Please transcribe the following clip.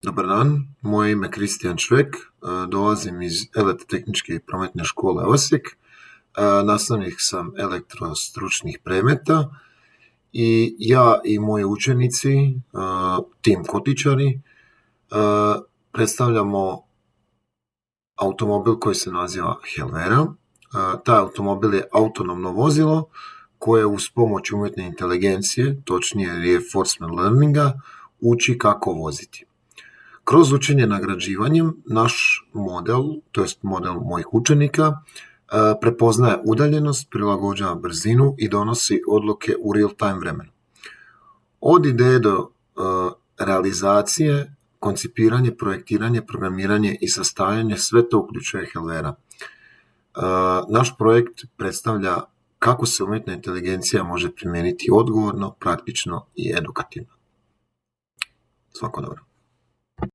Dobar dan, moje ime je Kristijan Švek, dolazim iz Elektrotehničke i prometne škole Osijek, nastavnik sam elektrostručnih predmeta i ja i moji učenici, tim kotičari, predstavljamo automobil koji se naziva Helvera. Taj automobil je autonomno vozilo koje uz pomoć umjetne inteligencije, točnije reinforcement learninga, uči kako voziti. Kroz učenje nagrađivanjem, naš model, to jest model mojih učenika, prepoznaje udaljenost, prilagođava brzinu i donosi odluke u real-time vremenu. Od ideje do realizacije, koncipiranje, projektiranje, programiranje i sastavljanje, sve to uključuje Helvera. Naš projekt predstavlja kako se umjetna inteligencija može primijeniti odgovorno, praktično i edukativno. Svako dobro.